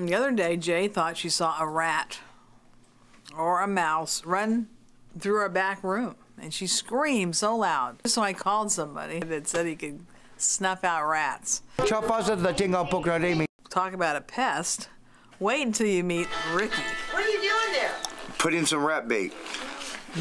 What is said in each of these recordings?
The other day, Jay thought she saw a rat or a mouse run through our back room, and she screamed so loud. So I called somebody that said he could snuff out rats. Talk about a pest. Wait until you meet Ricky. What are you doing there? Putting some rat bait.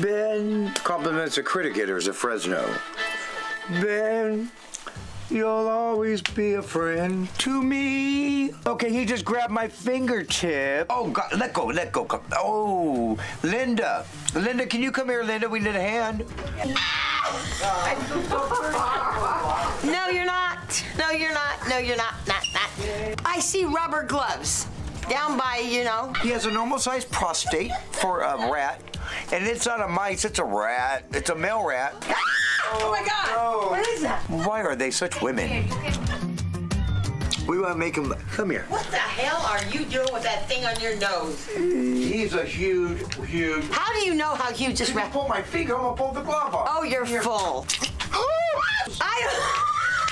Ben compliments the critic getters at Fresno. Ben, you'll always be a friend to me. Okay, he just grabbed my fingertip. Oh, God, let go, let go. Oh, Linda. Linda, can you come here, Linda? We need a hand. No, you're not. No, you're not. No, you're not. Not. I see rubber gloves down by, you know. He has a normal-sized prostate for a rat, and it's not a mice, it's a rat. It's a male rat. Oh, my God. No. What is that? Why are they such women? We want to make him, come here. What the hell are you doing with that thing on your nose? He's a huge. How do you know how huge this rat? Pull my finger, I'm gonna pull the glove off. Oh, you're full.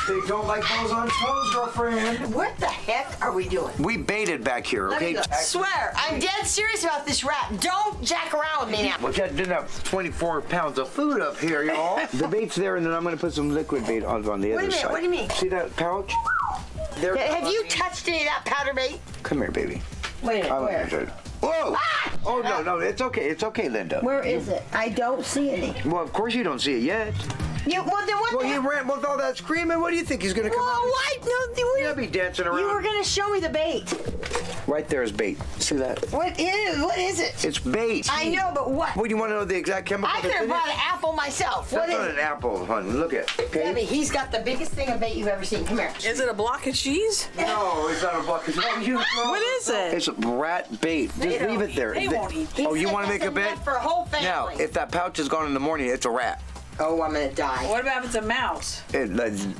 They don't like those on toes, girlfriend. What the heck are we doing? We baited back here, okay? Swear, I'm dead serious about this rat. Don't jack around with me now. Well, Dad didn't have 24 pounds of food up here, y'all. The bait's there, and then I'm gonna put some liquid bait on the other side. What do you mean? See that pouch? Have you touched any of that powder bait? Come here, baby. Wait a minute, where? Whoa! Ah! Oh, no, it's okay, Linda. Where is it? I don't see any. Well, of course you don't see it yet. Well, then what? Well, he ran with all that screaming. What do you think? He's gonna come out? Why? No, He'll be dancing around. You were gonna show me the bait. Right there is bait. See that? What is it? It's bait. I know, but what? Well, you want to know the exact chemical? I could have brought an apple myself. That's not an apple, hon. Look at it. Okay? Debbie, he's got the biggest thing of bait you've ever seen. Come here. Is it a block of cheese? No, it's not a block. What is it? It's rat bait. Just leave it there. They won't eat. Oh, you want to make a bet? For a whole family. Now, if that pouch is gone in the morning, it's a rat. Oh, I'm gonna die. What about if it's a mouse?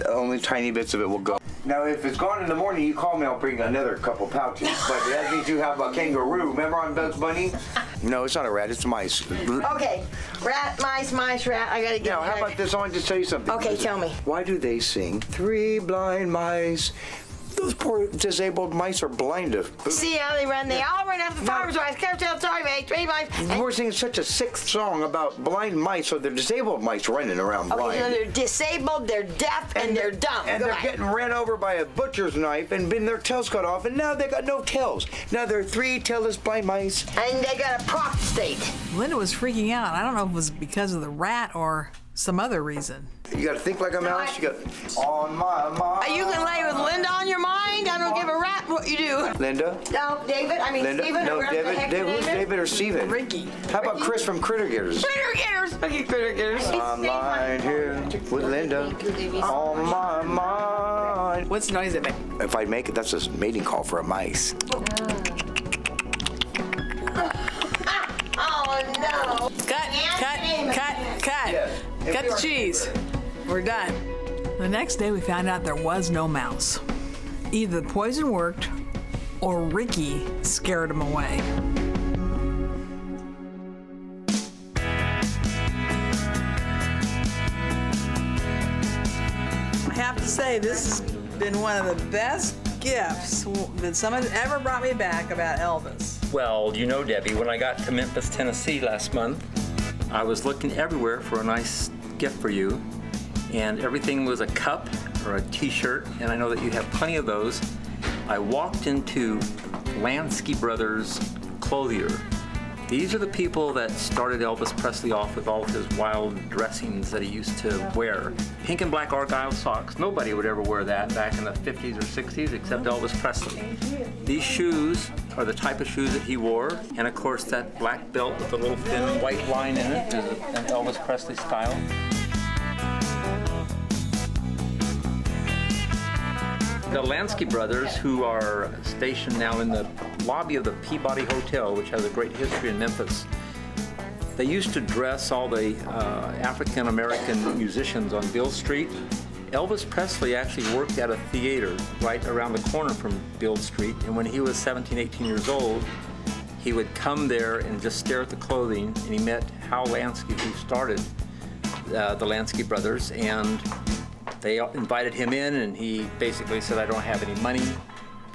Only tiny bits of it will go. Now, if it's gone in the morning, you call me, I'll bring another couple pouches. But that means you have a kangaroo. Remember on Bugs Bunny? No, it's not a rat, it's mice. Okay, rat, mice, rat. I gotta get Now, how about this? I want to tell you something. Okay, tell me. Why do they sing Three Blind Mice? Those poor disabled mice are blind to food. See how they run? They all run after the farmer's wife. Sorry, mate. 3 mice. We're singing such a sick song about blind mice, so they're disabled mice running around blind. Okay, so they're disabled, they're deaf, and they're dumb. And they're getting ran over by a butcher's knife and been their tails cut off, and now they got no tails. Now they're 3 tailless blind mice. And they got a prostate. Linda was freaking out. I don't know if it was because of the rat or some other reason. You gotta think like a mouse. You got on my mind. You can lay with Linda on your mind. I don't give a rat what you do. Linda? No, David. I mean, Linda? Steven. No, David. Who's David or Steven? Ricky. How about Chris from Critter Getters? Critter Getters. Okay, Critter Getters. I'm lying here with Linda on my mind. What's the noise it makes? If I make it, that's a mating call for a mice. Oh, no. Cut. Yes. Cut the cheese. We're done. The next day we found out there was no mouse. Either the poison worked or Ricky scared him away. I have to say this has been one of the best gifts that someone ever brought me back about Elvis. Well, you know, Debbie, when I got to Memphis, Tennessee last month, I was looking everywhere for a nice gift for you, and everything was a cup or a t-shirt, and I know that you have plenty of those. I walked into Lansky Brothers Clothier. These are the people that started Elvis Presley off with all of his wild dressings that he used to wear. Pink and black Argyle socks. Nobody would ever wear that back in the 50s or 60s except Elvis Presley. These shoes are the type of shoes that he wore, and of course that black belt with a little thin white line in it is an Elvis Presley style. The Lansky brothers, who are stationed now in the lobby of the Peabody Hotel, which has a great history in Memphis, they used to dress all the African-American musicians on Beale Street. Elvis Presley actually worked at a theater right around the corner from Beale Street, and when he was 17, 18 years old, he would come there and just stare at the clothing, and he met Hal Lansky, who started the Lansky brothers, and they invited him in, and he basically said, I don't have any money.